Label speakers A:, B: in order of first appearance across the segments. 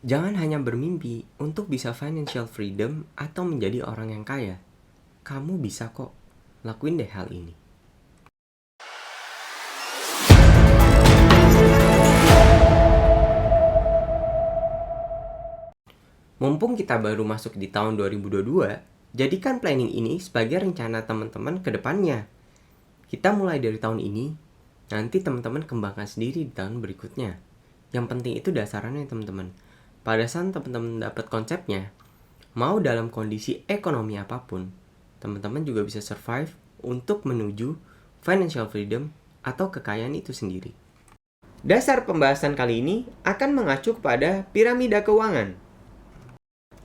A: Jangan hanya bermimpi untuk bisa financial freedom atau menjadi orang yang kaya. Kamu bisa kok lakuin deh hal ini. Mumpung kita baru masuk di tahun 2022, jadikan planning ini sebagai rencana teman-teman ke depannya. Kita mulai dari tahun ini, nanti teman-teman kembangkan sendiri di tahun berikutnya. Yang penting itu dasarannya teman-teman. Pada saat teman-teman dapat konsepnya, mau dalam kondisi ekonomi apapun, teman-teman juga bisa survive untuk menuju financial freedom atau kekayaan itu sendiri. Dasar pembahasan kali ini akan mengacu kepada piramida keuangan.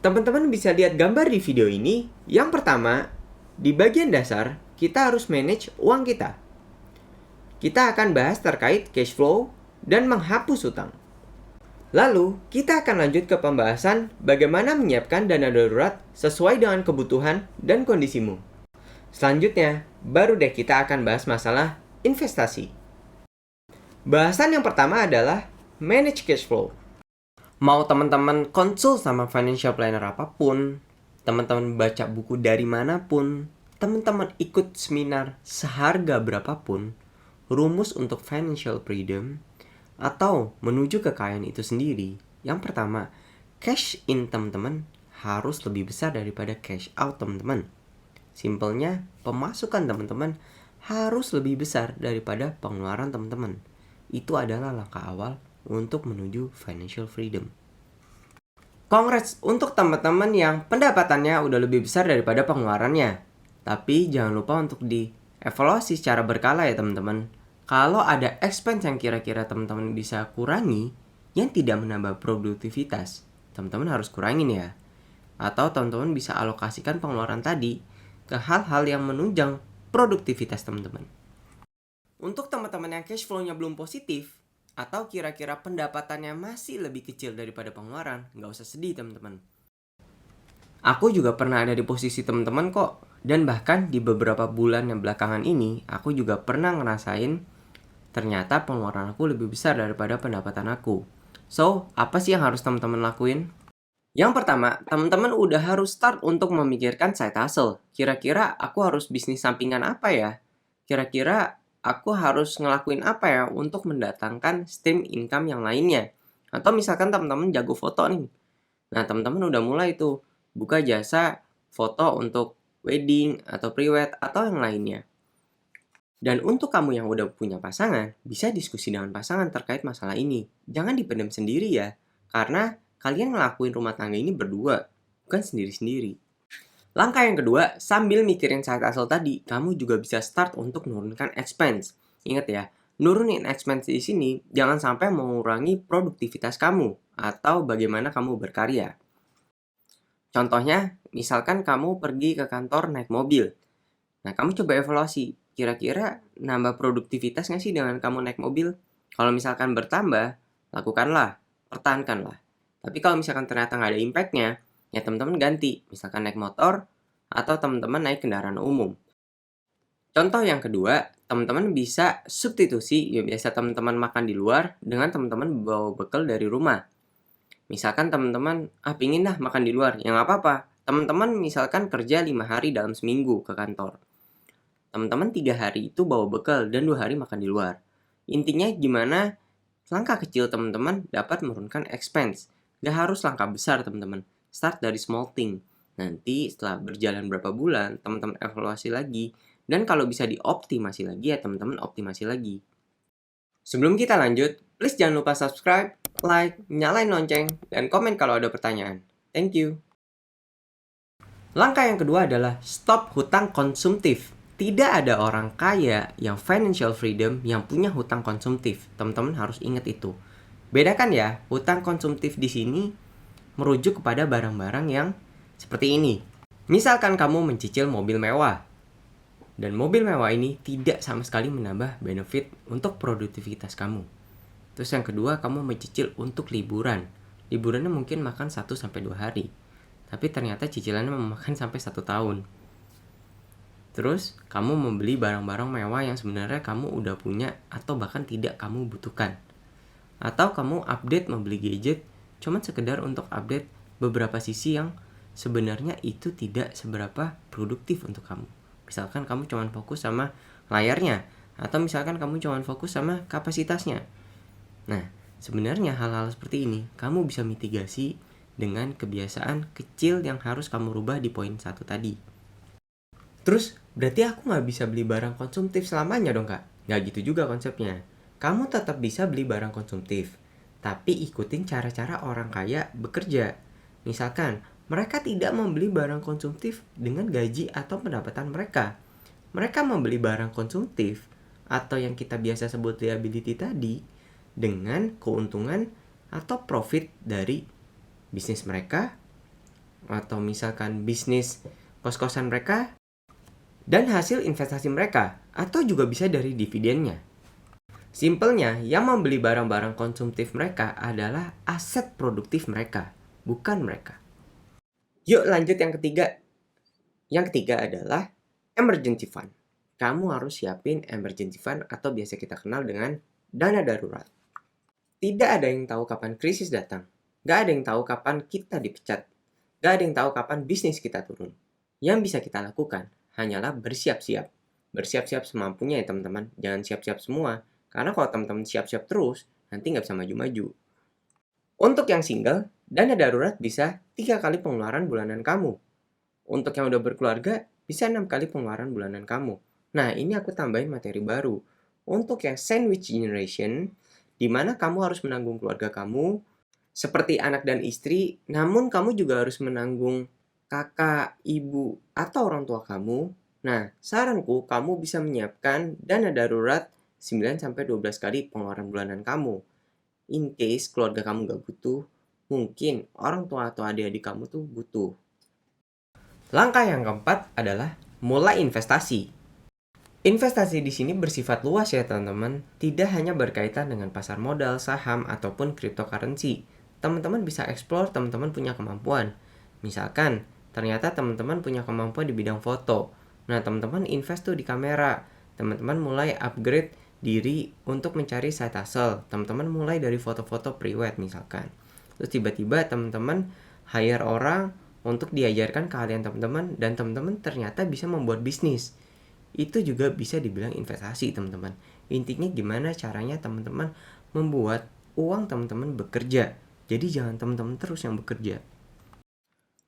A: Teman-teman bisa lihat gambar di video ini. Yang pertama, di bagian dasar, kita harus manage uang kita. Kita akan bahas terkait cash flow dan menghapus hutang. Lalu, kita akan lanjut ke pembahasan bagaimana menyiapkan dana darurat sesuai dengan kebutuhan dan kondisimu. Selanjutnya, baru deh kita akan bahas masalah investasi. Bahasan yang pertama adalah manage cash flow. Mau teman-teman konsul sama financial planner apapun, teman-teman baca buku dari manapun, teman-teman ikut seminar seharga berapapun, rumus untuk financial freedom atau menuju kekayaan itu sendiri. Yang pertama, cash in teman-teman harus lebih besar daripada cash out teman-teman. Simpelnya, pemasukan teman-teman harus lebih besar daripada pengeluaran teman-teman. Itu adalah langkah awal untuk menuju financial freedom. Congrats untuk teman-teman yang pendapatannya udah lebih besar daripada pengeluarannya. Tapi jangan lupa untuk dievaluasi secara berkala ya teman-teman. Kalau ada expense yang kira-kira teman-teman bisa kurangi yang tidak menambah produktivitas, teman-teman harus kurangin ya. Atau teman-teman bisa alokasikan pengeluaran tadi ke hal-hal yang menunjang produktivitas teman-teman. Untuk teman-teman yang cash flow-nya belum positif, atau kira-kira pendapatannya masih lebih kecil daripada pengeluaran, nggak usah sedih teman-teman. Aku juga pernah ada di posisi teman-teman kok. Dan bahkan di beberapa bulan yang belakangan ini, aku juga pernah ngerasain ternyata pengeluaran aku lebih besar daripada pendapatan aku. So, apa sih yang harus teman-teman lakuin? Yang pertama, teman-teman udah harus start untuk memikirkan side hustle. Kira-kira aku harus bisnis sampingan apa ya? Kira-kira aku harus ngelakuin apa ya untuk mendatangkan stream income yang lainnya? Atau misalkan teman-teman jago foto nih. Nah, teman-teman udah mulai tuh buka jasa foto untuk wedding atau pre-wed atau yang lainnya. Dan untuk kamu yang udah punya pasangan, bisa diskusi dengan pasangan terkait masalah ini. Jangan dipendam sendiri ya, karena kalian ngelakuin rumah tangga ini berdua, bukan sendiri-sendiri. Langkah yang kedua, sambil mikirin side hustle tadi, kamu juga bisa start untuk menurunkan expense. Ingat ya, nurunin expense di sini jangan sampai mengurangi produktivitas kamu atau bagaimana kamu berkarya. Contohnya, misalkan kamu pergi ke kantor naik mobil. Nah, kamu coba evaluasi, kira-kira nambah produktivitas nggak sih dengan kamu naik mobil? Kalau misalkan bertambah, lakukanlah, pertahankanlah. Tapi kalau misalkan ternyata nggak ada impact-nya, ya teman-teman ganti. Misalkan naik motor, atau teman-teman naik kendaraan umum. Contoh yang kedua, teman-teman bisa substitusi, ya biasa teman-teman makan di luar, dengan teman-teman bawa bekal dari rumah. Misalkan teman-teman, pingin dah makan di luar, ya nggak apa-apa. Teman-teman misalkan kerja 5 hari dalam seminggu ke kantor. Teman-teman 3 hari itu bawa bekal dan 2 hari makan di luar. Intinya gimana langkah kecil teman-teman dapat menurunkan expense. Gak harus langkah besar teman-teman. Start dari small thing. Nanti setelah berjalan berapa bulan, teman-teman evaluasi lagi. Dan kalau bisa dioptimasi lagi ya teman-teman optimasi lagi. Sebelum kita lanjut, please jangan lupa subscribe, like, nyalain lonceng, dan komen kalau ada pertanyaan. Thank you. Langkah yang kedua adalah stop hutang konsumtif. Tidak ada orang kaya yang financial freedom yang punya hutang konsumtif. Teman-teman harus ingat itu. Bedakan ya, hutang konsumtif di sini merujuk kepada barang-barang yang seperti ini. Misalkan kamu mencicil mobil mewah. Dan mobil mewah ini tidak sama sekali menambah benefit untuk produktivitas kamu. Terus yang kedua, kamu mencicil untuk liburan. Liburannya mungkin makan 1-2 hari. Tapi ternyata cicilannya memakan sampai 1 tahun. Terus, kamu membeli barang-barang mewah yang sebenarnya kamu udah punya atau bahkan tidak kamu butuhkan. Atau kamu update membeli gadget cuman sekedar untuk update beberapa sisi yang sebenarnya itu tidak seberapa produktif untuk kamu. Misalkan kamu cuma fokus sama layarnya, atau misalkan kamu cuma fokus sama kapasitasnya. Nah, sebenarnya hal-hal seperti ini kamu bisa mitigasi dengan kebiasaan kecil yang harus kamu rubah di poin 1 tadi. Terus, berarti aku nggak bisa beli barang konsumtif selamanya dong, Kak? Nggak gitu juga konsepnya. Kamu tetap bisa beli barang konsumtif, tapi ikutin cara-cara orang kaya bekerja. Misalkan, mereka tidak membeli barang konsumtif dengan gaji atau pendapatan mereka. Mereka membeli barang konsumtif atau yang kita biasa sebut liability tadi dengan keuntungan atau profit dari bisnis mereka, atau misalkan bisnis kos-kosan mereka, dan hasil investasi mereka, atau juga bisa dari dividennya. Simpelnya, yang membeli barang-barang konsumtif mereka adalah aset produktif mereka, bukan mereka. Yuk lanjut yang ketiga. Yang ketiga adalah emergency fund. Kamu harus siapin emergency fund atau biasa kita kenal dengan dana darurat. Tidak ada yang tahu kapan krisis datang. Gak ada yang tahu kapan kita dipecat. Gak ada yang tahu kapan bisnis kita turun. Yang bisa kita lakukan hanyalah bersiap-siap. Bersiap-siap semampunya ya teman-teman. Jangan siap-siap semua. Karena kalau teman-teman siap-siap terus, nanti nggak bisa maju-maju. Untuk yang single, dana darurat bisa 3 kali pengeluaran bulanan kamu. Untuk yang udah berkeluarga, bisa 6 kali pengeluaran bulanan kamu. Nah, ini aku tambahin materi baru. Untuk yang sandwich generation, di mana kamu harus menanggung keluarga kamu, seperti anak dan istri, namun kamu juga harus menanggung kakak, ibu, atau orang tua kamu. Nah, saranku kamu bisa menyiapkan dana darurat 9-12 kali pengeluaran bulanan kamu. In case keluarga kamu gak butuh, mungkin orang tua atau adik-adik kamu tuh butuh. Langkah yang keempat adalah mulai investasi. Investasi di sini bersifat luas ya teman-teman, tidak hanya berkaitan dengan pasar modal, saham, ataupun cryptocurrency. Teman-teman bisa explore teman-teman punya kemampuan. Misalkan, ternyata teman-teman punya kemampuan di bidang foto. Nah, teman-teman invest tuh di kamera. Teman-teman mulai upgrade diri untuk mencari side hustle. Teman-teman mulai dari foto-foto pre-wed misalkan. Terus tiba-tiba teman-teman hire orang untuk diajarkan keahlian teman-teman, dan teman-teman ternyata bisa membuat bisnis. Itu juga bisa dibilang investasi teman-teman. Intinya gimana caranya teman-teman membuat uang teman-teman bekerja. Jadi jangan teman-teman terus yang bekerja.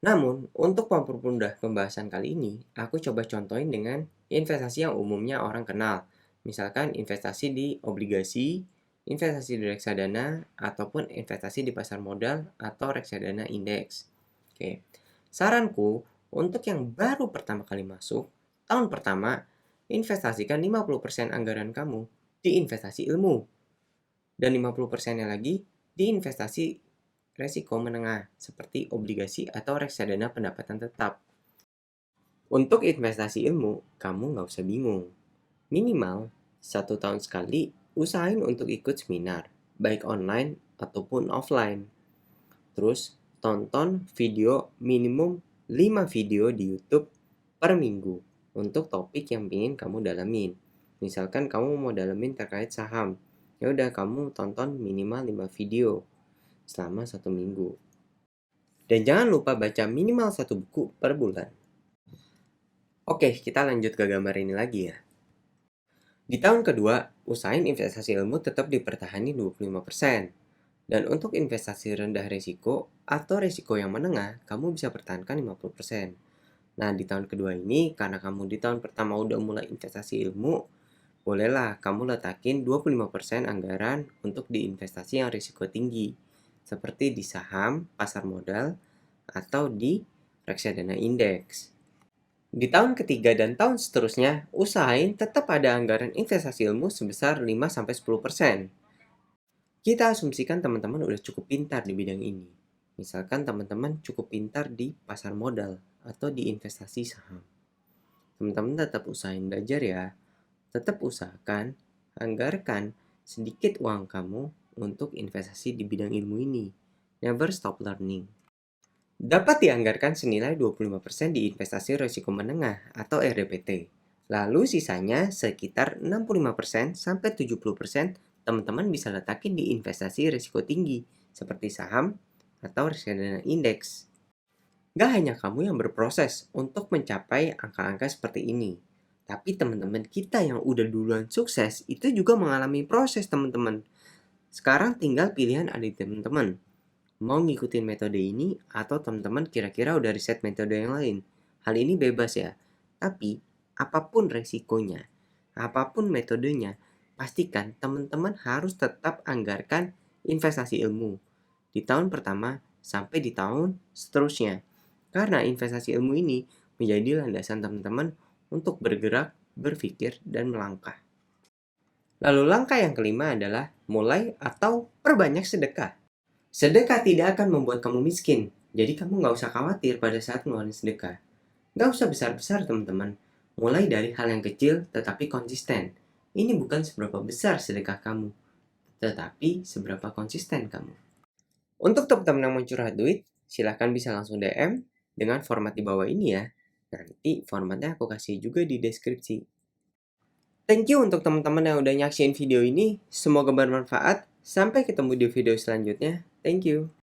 A: Namun, untuk mempermudah pembahasan kali ini, aku coba contohin dengan investasi yang umumnya orang kenal. Misalkan investasi di obligasi, investasi di reksadana, ataupun investasi di pasar modal atau reksadana indeks. Oke. Saranku, untuk yang baru pertama kali masuk, tahun pertama, investasikan 50% anggaran kamu di investasi ilmu. Dan 50%-nya lagi di investasi resiko menengah, seperti obligasi atau reksadana pendapatan tetap. Untuk investasi ilmu, kamu nggak usah bingung. Minimal 1 tahun sekali, usahain untuk ikut seminar, baik online ataupun offline. Terus, tonton video minimum 5 video di YouTube per minggu untuk topik yang ingin kamu dalamin. Misalkan kamu mau dalamin terkait saham, ya udah kamu tonton minimal 5 video selama 1 minggu. Dan jangan lupa baca minimal 1 buku per bulan. Oke, kita lanjut ke gambar ini lagi ya. Di tahun kedua, usahain investasi ilmu tetap dipertahani 25%. Dan untuk investasi rendah risiko atau risiko yang menengah, kamu bisa pertahankan 50%. Nah, di tahun kedua ini, karena kamu di tahun pertama udah mulai investasi ilmu, bolehlah kamu letakin 25% anggaran untuk di investasi yang risiko tinggi, seperti di saham, pasar modal, atau di reksadana indeks. Di tahun ketiga dan tahun seterusnya, usahain tetap ada anggaran investasi ilmu sebesar 5-10%. Kita asumsikan teman-teman udah cukup pintar di bidang ini. Misalkan teman-teman cukup pintar di pasar modal atau di investasi saham. Teman-teman tetap usahain belajar ya. Tetap usahakan, anggarkan sedikit uang kamu untuk investasi di bidang ilmu ini. Never stop learning. Dapat dianggarkan senilai 25% di investasi risiko menengah atau RDPT. Lalu sisanya sekitar 65-70% teman-teman bisa letakin di investasi risiko tinggi seperti saham, atau reksadana indeks. Gak hanya kamu yang berproses untuk mencapai angka-angka seperti ini, tapi teman-teman kita yang udah duluan sukses itu juga mengalami proses teman-teman. Sekarang tinggal pilihan ada di teman-teman. Mau ngikutin metode ini atau teman-teman kira-kira udah riset metode yang lain. Hal ini bebas ya. Tapi apapun resikonya, apapun metodenya, pastikan teman-teman harus tetap anggarkan investasi ilmu di tahun pertama sampai di tahun seterusnya. Karena investasi ilmu ini menjadi landasan teman-teman untuk bergerak, berpikir, dan melangkah. Lalu langkah yang kelima adalah mulai atau perbanyak sedekah. Sedekah tidak akan membuat kamu miskin, jadi kamu nggak usah khawatir pada saat ngeluarin sedekah. Nggak usah besar-besar teman-teman, mulai dari hal yang kecil tetapi konsisten. Ini bukan seberapa besar sedekah kamu, tetapi seberapa konsisten kamu. Untuk teman-teman yang mau curhat duit, silahkan bisa langsung DM dengan format di bawah ini ya. Nanti formatnya aku kasih juga di deskripsi. Thank you untuk teman-teman yang udah nyaksiin video ini. Semoga bermanfaat. Sampai ketemu di video selanjutnya. Thank you.